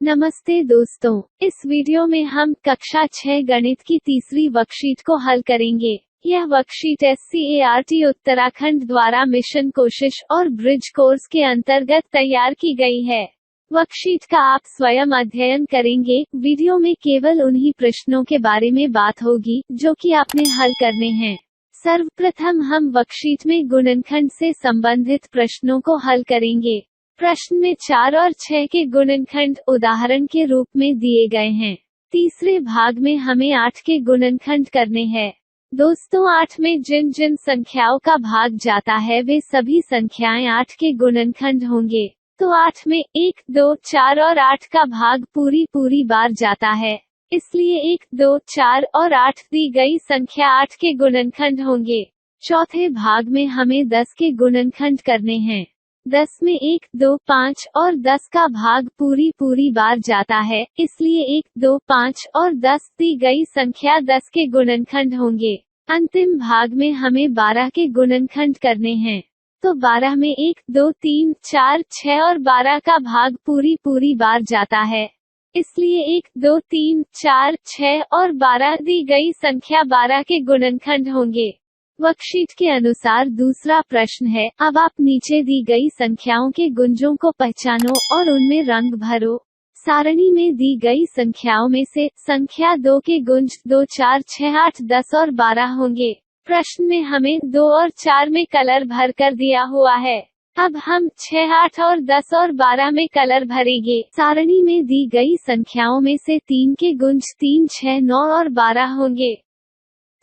नमस्ते दोस्तों, इस वीडियो में हम कक्षा 6 गणित की तीसरी वर्कशीट को हल करेंगे। यह वर्कशीट SCERT उत्तराखंड द्वारा मिशन कोशिश और ब्रिज कोर्स के अंतर्गत तैयार की गई है। वर्कशीट का आप स्वयं अध्ययन करेंगे। वीडियो में केवल उन्हीं प्रश्नों के बारे में बात होगी जो कि आपने हल करने हैं। सर्वप्रथम हम वर्कशीट में गुणनखंड से संबंधित प्रश्नों को हल करेंगे। प्रश्न में 4 और 6 के गुणनखंड उदाहरण के रूप में दिए गए हैं। तीसरे भाग में हमें 8 के गुणनखंड करने हैं। दोस्तों, 8 में जिन जिन संख्याओं का भाग जाता है वे सभी संख्याएं 8 के गुणनखंड होंगे। तो 8 में 1, 2, 4 और 8 का भाग पूरी बार जाता है, इसलिए 1, 2, 4 और 8 दी गई संख्या 8 के गुणनखंड होंगे। चौथे भाग में हमें 10 के गुणनखंड करने हैं। 10 में 1, 2, 5 और 10 का भाग पूरी बार जाता है, इसलिए 1, 2, 5 और 10 दी गई संख्या 10 के गुणनखंड होंगे। अंतिम भाग में हमें 12 के गुणनखंड करने हैं। तो 12 में 1, 2, 3, 4, 6 और 12 का भाग पूरी बार जाता है, इसलिए 1, 2, 3, 4, 6 और 12 दी गई संख्या 12 के गुणनखंड होंगे। वर्कशीट के अनुसार दूसरा प्रश्न है, अब आप नीचे दी गई संख्याओं के गुंजों को पहचानो और उनमें रंग भरो। सारणी में दी गई संख्याओं में से संख्या 2 के गुंज 2, 4, 6, 8, 10 और 12 होंगे। प्रश्न में हमें 2 और 4 में कलर भर कर दिया हुआ है। अब हम 6, 8 और 10 और 12 में कलर भरेंगे। सारणी में दी गई संख्याओं में से 3 के गुंज 3, 6, 9 और 12 होंगे।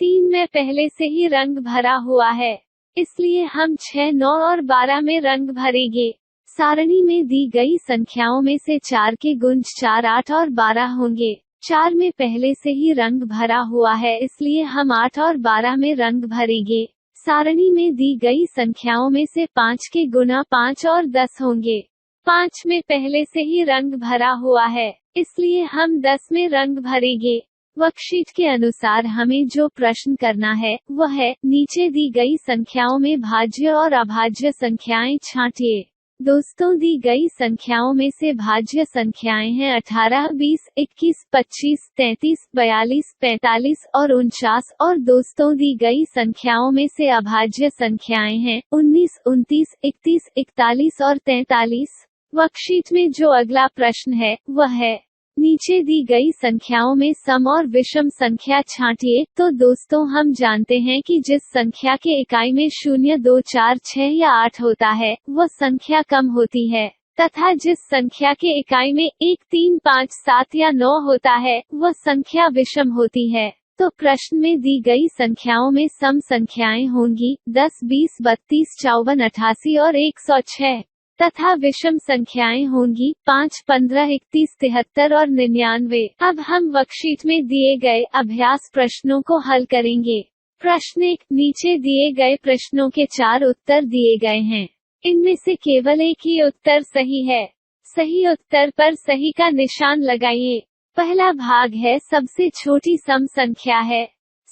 3 में पहले से ही रंग भरा हुआ है, इसलिए हम 6, 9 और 12 में रंग भरेंगे। सारणी में दी गई संख्याओं में से 4 के गुंज 4, 8 और 12 होंगे। 4 में पहले से ही रंग भरा हुआ है, इसलिए हम 8 और 12 में रंग भरेंगे। सारणी में दी गई संख्याओं में से 5 के गुना 5 और 10 होंगे। 5 में पहले से ही रंग भरा हुआ है, इसलिए हम 10 में रंग भरेंगे। वर्कशीट के अनुसार हमें जो प्रश्न करना है वह है, नीचे दी गई संख्याओं में भाज्य और अभाज्य संख्याएं छांटिए। दोस्तों, दी गई संख्याओं में से भाज्य संख्याएं हैं 18, 20, 21, 25, 33, 42, 45 और 49 और दोस्तों दी गई संख्याओं में से अभाज्य संख्याएं हैं 19, 29, 31, 41 और 43। वर्कशीट में जो अगला प्रश्न है वह है, नीचे दी गई संख्याओं में सम और विषम संख्या छांटिए। तो दोस्तों, हम जानते हैं कि जिस संख्या के इकाई में 0, 2, 4, 6 या 8 होता है वह संख्या कम होती है, तथा जिस संख्या के इकाई में 1, 3, 5, 7 या 9 होता है वह संख्या विषम होती है। तो प्रश्न में दी गई संख्याओं में सम संख्याएं होंगी 10, 20, 32, 54, 88 और 106, तथा विषम संख्याएं होंगी 5, 15, 31, 73 और 99। अब हम वर्कशीट में दिए गए अभ्यास प्रश्नों को हल करेंगे। प्रश्न 1, नीचे दिए गए प्रश्नों के 4 उत्तर दिए गए हैं। इनमें से केवल एक ही उत्तर सही है। सही उत्तर पर सही का निशान लगाइए। पहला भाग है, सबसे छोटी सम संख्या है।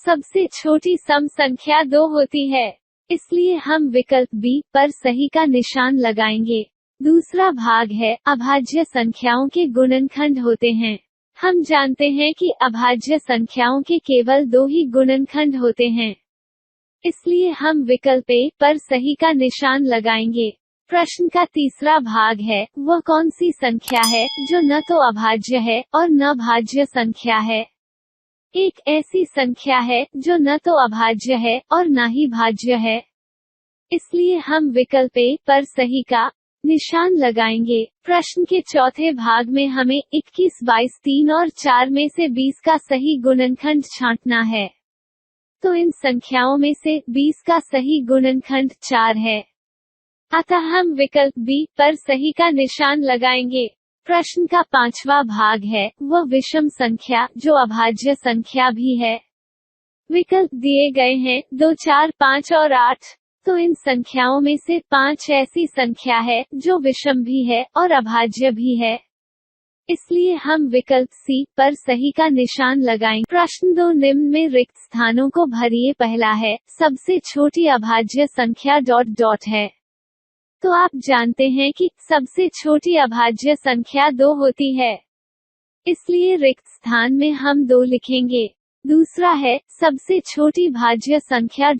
सबसे छोटी सम संख्या 2 होती है, इसलिए हम विकल्प बी पर सही का निशान लगाएंगे। दूसरा भाग है, अभाज्य संख्याओं के गुणनखंड होते हैं। हम जानते हैं कि अभाज्य संख्याओं के केवल 2 ही गुणनखंड होते हैं, इसलिए हम विकल्प ए पर सही का निशान लगाएंगे। प्रश्न का तीसरा भाग है, वह कौन सी संख्या है जो न तो अभाज्य है और न भाज्य संख्या है। एक ऐसी संख्या है जो न तो अभाज्य है और न ही भाज्य है, इसलिए हम विकल्प ए पर सही का निशान लगाएंगे। प्रश्न के चौथे भाग में हमें 21, 22, 3 और 4 में से 20 का सही गुणनखंड छांटना है। तो इन संख्याओं में से 20 का सही गुणनखंड 4 है, अतः हम विकल्प बी पर सही का निशान लगाएंगे। प्रश्न का पांचवा भाग है, वह विषम संख्या जो अभाज्य संख्या भी है। विकल्प दिए गए हैं 2, 4, 5 और 8। तो इन संख्याओं में से 5 ऐसी संख्या है जो विषम भी है और अभाज्य भी है, इसलिए हम विकल्प सी पर सही का निशान लगाएंगे। प्रश्न 2, निम्न में रिक्त स्थानों को भरिए। पहला है, सबसे छोटी अभाज्य संख्या ... है। तो आप जानते हैं कि सबसे छोटी अभाज्य संख्या 2 होती है। इसलिए रिक्त स्थान में हम 2 लिखेंगे। दूसरा है, सबसे छोटी भाज्य संख्या ...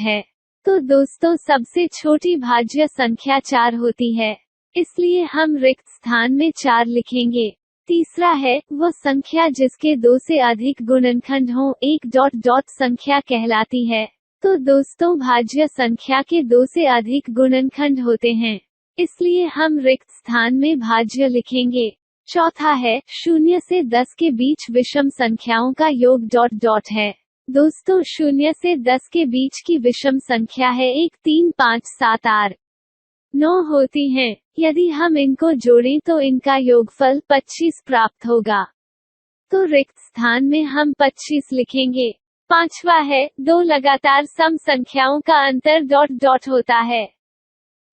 है। तो दोस्तों सबसे छोटी भाज्य संख्या 4 होती है, इसलिए हम रिक्त स्थान में 4 लिखेंगे। तीसरा है, वो संख्या जिसके 2 से अधिक गुणनखंड हों, एक ... संख्या कहलाती है। तो दोस्तों भाज्य संख्या के 2 से अधिक गुणनखंड होते हैं, इसलिए हम रिक्त स्थान में भाज्य लिखेंगे। चौथा है, 0 से 10 के बीच विषम संख्याओं का योग ... है। दोस्तों 0 से 10 के बीच की विषम संख्या है 1, 3, 5, 7, 8, 9 होती हैं। यदि हम इनको जोड़ें तो इनका योगफल 25 प्राप्त होगा। तो रिक्त स्थान में हम 25 लिखेंगे। पांचवा है, 2 लगातार सम संख्याओं का अंतर ... होता है।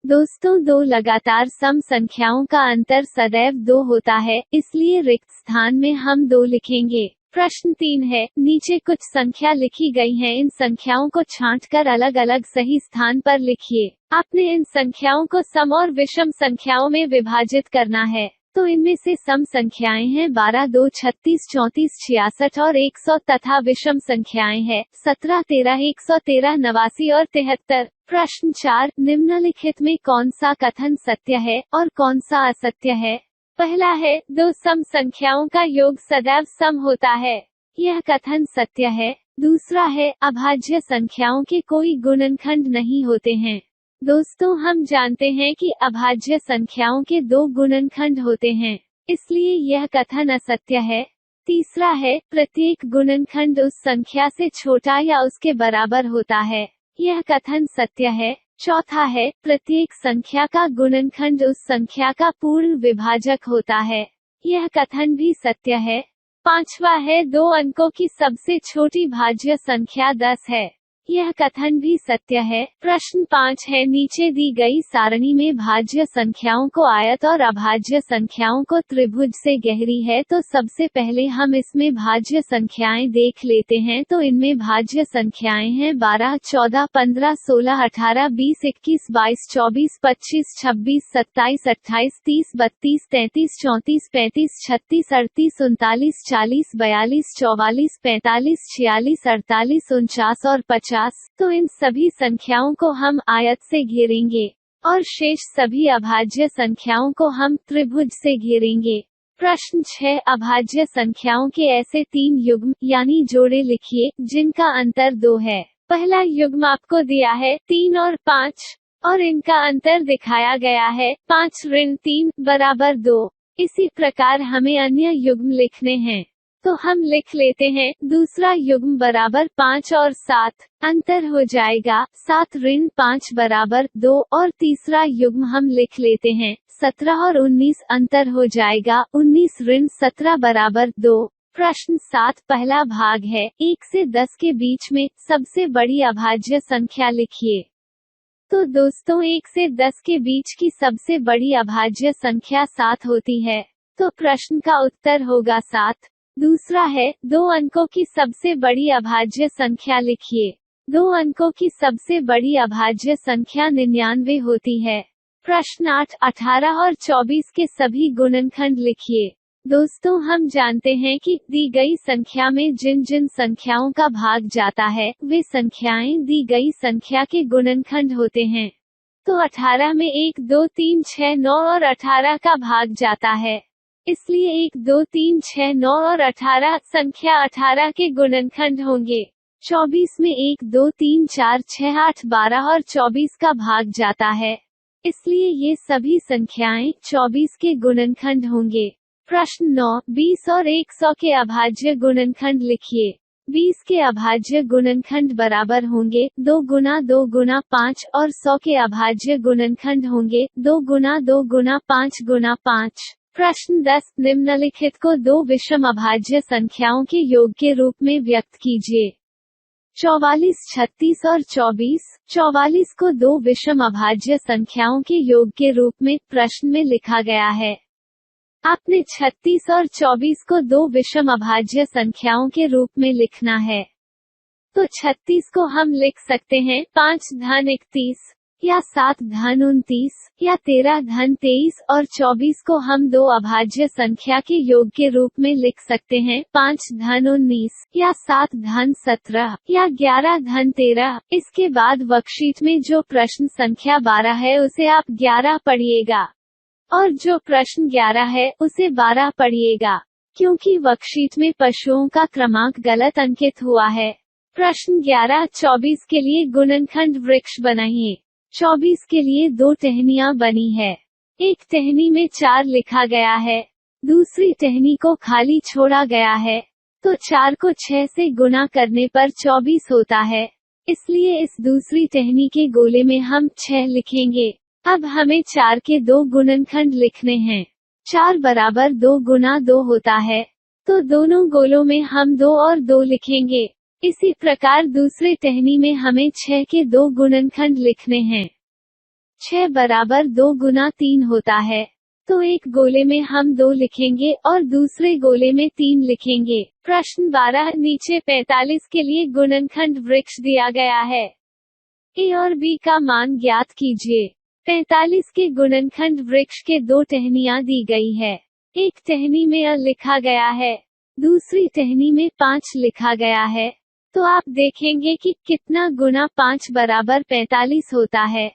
दोस्तों 2 लगातार सम संख्याओं का अंतर सदैव 2 होता है, इसलिए रिक्त स्थान में हम 2 लिखेंगे। प्रश्न 3 है, नीचे कुछ संख्या लिखी गई हैं, इन संख्याओं को छांटकर अलग अलग सही स्थान पर लिखिए। आपने इन संख्याओं को सम और विषम संख्याओं में विभाजित करना है। तो इनमें से सम संख्याएं हैं 12, 2, 36, 34, 66 और 100 तथा विषम संख्याएं हैं 17, 13, 113, 89 और 73। प्रश्न 4, निम्नलिखित में कौन सा कथन सत्य है और कौन सा असत्य है? पहला है, 2 सम संख्याओं का योग सदैव सम होता है। यह कथन सत्य है। दूसरा है, अभाज्य संख्याओं के कोई गुणनखंड नहीं होते हैं। दोस्तों हम जानते हैं कि अभाज्य संख्याओं के 2 गुणनखंड होते हैं, इसलिए यह कथन असत्य है। तीसरा है, प्रत्येक गुणनखंड उस संख्या से छोटा या उसके बराबर होता है। यह कथन सत्य है। चौथा है, प्रत्येक संख्या का गुणनखंड उस संख्या का पूर्ण विभाजक होता है। यह कथन भी सत्य है। पांचवा है, 2 अंकों की सबसे छोटी भाज्य संख्या 10 है। यह कथन भी सत्य है। प्रश्न 5 है, नीचे दी गई सारणी में भाज्य संख्याओं को आयत और अभाज्य संख्याओं को त्रिभुज से गहरी है, तो सबसे पहले हम इसमें भाज्य संख्याएं देख लेते हैं। तो इनमें भाज्य संख्याएं हैं 12, 14, 15, 16, 18, 20, 21, 22, 24, 25, 26, 27, 28, 30, 32, 33, 34, 35, 36, 38, 39, 40, 42, 44, 45, 46, 48, 49 और 50। तो इन सभी संख्याओं को हम आयत से घेरेंगे और शेष सभी अभाज्य संख्याओं को हम त्रिभुज से घेरेंगे। प्रश्न 6, अभाज्य संख्याओं के ऐसे 3 युग्म यानी जोड़े लिखिए जिनका अंतर 2 है। पहला युग्म आपको दिया है 3 और 5 और इनका अंतर दिखाया गया है 5 ऋण 3 बराबर 2। इसी प्रकार हमें अन्य युग्म लिखने हैं, तो हम लिख लेते हैं दूसरा युग्म बराबर 5 और 7, अंतर हो जाएगा 7 ऋण 5 बराबर 2 और तीसरा युग्म हम लिख लेते हैं 17 और 19, अंतर हो जाएगा 19 ऋण 17 बराबर 2। प्रश्न 7 पहला भाग है, 1 से 10 के बीच में सबसे बड़ी अभाज्य संख्या लिखिए। तो दोस्तों 1 से 10 के बीच की सबसे बड़ी अभाज्य संख्या 7 होती है, तो प्रश्न का उत्तर होगा 7। दूसरा है, 2 अंकों की सबसे बड़ी अभाज्य संख्या लिखिए। 2 अंकों की सबसे बड़ी अभाज्य संख्या 99 होती है। प्रश्न 8 18 और 24 के सभी गुणनखंड लिखिए। दोस्तों हम जानते हैं कि दी गई संख्या में जिन जिन संख्याओं का भाग जाता है वे संख्याएं दी गई संख्या के गुणनखंड होते हैं। तो 18 में 1 2 3 6 9 और 18 का भाग जाता है, इसलिए 1 2 3 6 9 और 18 संख्या 18 के गुणनखंड होंगे। 24 में 1 2 3 4 6 8 12 और 24 का भाग जाता है, इसलिए ये सभी संख्याएं 24 के गुणनखंड होंगे। प्रश्न 9 20 और 100 के अभाज्य गुणनखंड लिखिए। 20 के अभाज्य गुणनखंड बराबर होंगे 2 गुना 2 गुना 5 और 100 के अभाज्य गुणनखंड होंगे 2 गुना 2 गुना 5 गुना 5। प्रश्न 10 निम्नलिखित को 2 विषम अभाज्य संख्याओं के योग के रूप में व्यक्त कीजिए। 44, 36 और 24। 44 को 2 विषम अभाज्य संख्याओं के योग के रूप में प्रश्न में लिखा गया है। आपने 36 और 24 को 2 विषम अभाज्य संख्याओं के रूप में लिखना है। तो 36 को हम लिख सकते हैं 5 धन 31, या 7 धन 29, या 13 धन 23 और 24 को हम दो अभाज्य संख्या के योग के रूप में लिख सकते हैं, 5 धन 19, या 7 धन 17, या 11 धन 13। इसके बाद वर्कशीट में जो प्रश्न संख्या 12 है उसे आप 11 पढ़िएगा, और जो प्रश्न 11 है उसे 12 पढ़िएगा, क्योंकि वर्कशीट में पशुओं का क्रमांक गलत अंकित हुआ है। प्रश्न 11, 24 के लिए गुणनखंड वृक्ष बनाइए। 24 के लिए 2 टहनियां बनी है। एक टहनी में 4 लिखा गया है, दूसरी टहनी को खाली छोड़ा गया है, तो 4 को 6 से गुणा करने पर 24 होता है। इसलिए इस दूसरी टहनी के गोले में हम 6 लिखेंगे। अब हमें 4 के 2 गुणनखंड लिखने हैं। 4 बराबर 2 गुना 2 होता है, तो दोनों गोलों में हम 2 और 2 लिखेंगे। इसी प्रकार दूसरे टहनी में हमें 6 के 2 गुणनखंड लिखने हैं। 6 बराबर 2 गुना 3 होता है, तो एक गोले में हम 2 लिखेंगे और दूसरे गोले में 3 लिखेंगे। प्रश्न 12, नीचे 45 के लिए गुणनखंड वृक्ष दिया गया है। ए और बी का मान ज्ञात कीजिए। 45 के गुणनखंड वृक्ष के 2 टहनियां दी गई है। एक टहनी में अ लिखा गया है, दूसरी टहनी में 5 लिखा गया है, तो आप देखेंगे कि कितना गुना 5 बराबर 45 होता है।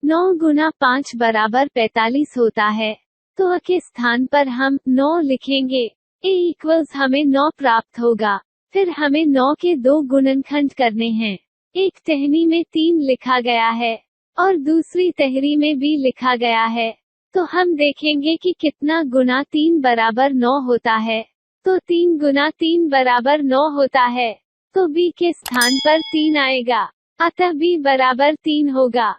9 गुना 5 बराबर 45 होता है, तो अ के स्थान पर हम 9 लिखेंगे। ए इक्वल्स हमें 9 प्राप्त होगा। फिर हमें 9 के 2 गुणनखंड करने हैं। एक टहनी में 3 लिखा गया है और दूसरी टहनी में भी लिखा गया है, तो हम देखेंगे कि कितना गुना 3 बराबर 9 होता है, तो 3 गुना 3 बराबर 9 होता है, तो बी के स्थान पर 3 आएगा, अतः बी बराबर 3 होगा।